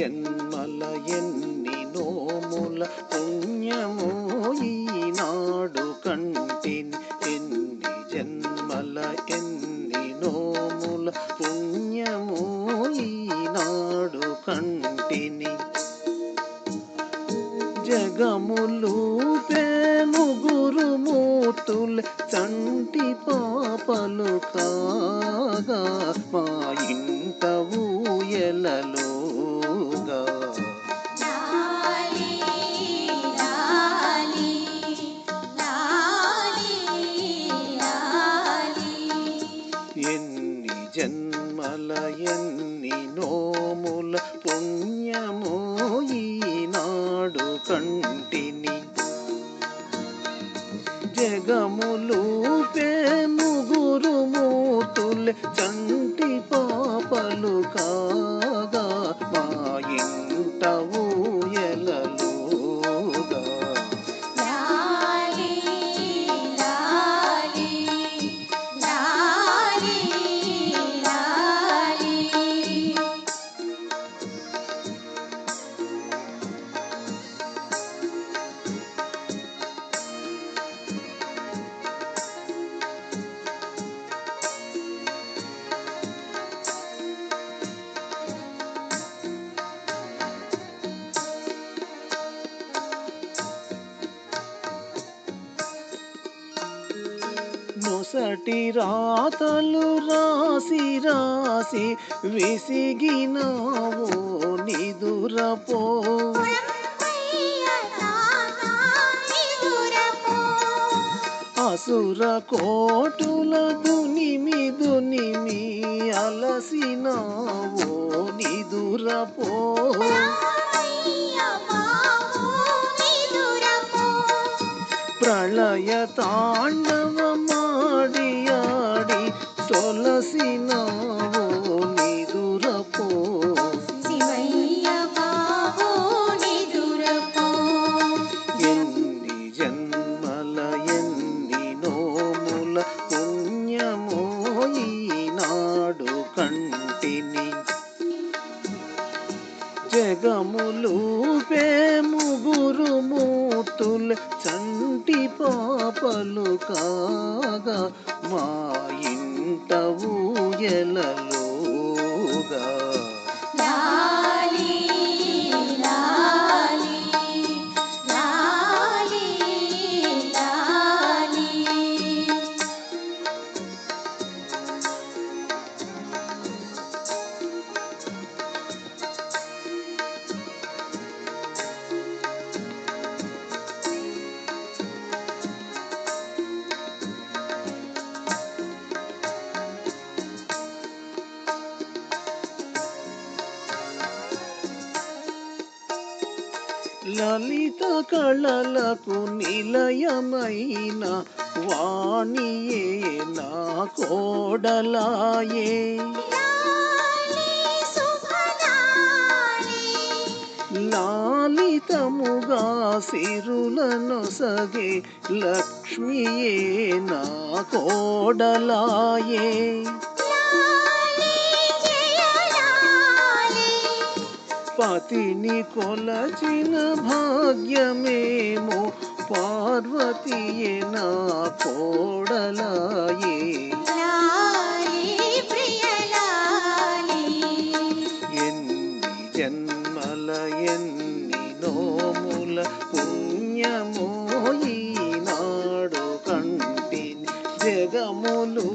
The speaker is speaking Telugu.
జన్మల ఎన్ని నోముల పుణ్యమో ఈనాడు కంటిని. ఎన్ని జన్మల ఎన్ని నోముల పుణ్యమో ఈనాడు కంటిని. జగములు పేనుగురు మూర్తులు చంటి పాపలు కాగా మా ఇంట ఊయలలోగా. ఎన్ని జన్మల ఎన్ని నోముల పుణ్యమో ఈనాడు కంటిని. జగములు పేనుగురు మూర్తులు చంటి పాపలు కాగా మా ఇంట ఊయలలోగా. నొసటి రాతలు రాసి రాసి విసిగినావో నిదురపో. అసుర కోటుల దునిమి దునిమి అలసినావో నిదురపో. ప్రళయ తాండవమాడి ఆడి సొలసినావో నిదురపో. ఎన్ని జన్మల ఎన్ని నోముల పుణ్యమో ఈనాడు కంటిని. జగములు పేముగురు మూర్తులు చంటి పాపలు కాగా మా ఇంట ఊయలలోగా. లలిత కళలకు నిలయమైన వాణియే నా కోడలాయే. లాలితముగా సిరులనొసగే లక్ష్మియే నా కోడలాయే. పతిని కొలచిన భాగ్యమేమో పార్వతీయే నా కోడలాయే. ఎన్ని జన్మల ఎన్ని నోముల పుణ్యమో ఈనాడు కంటిని. జగములు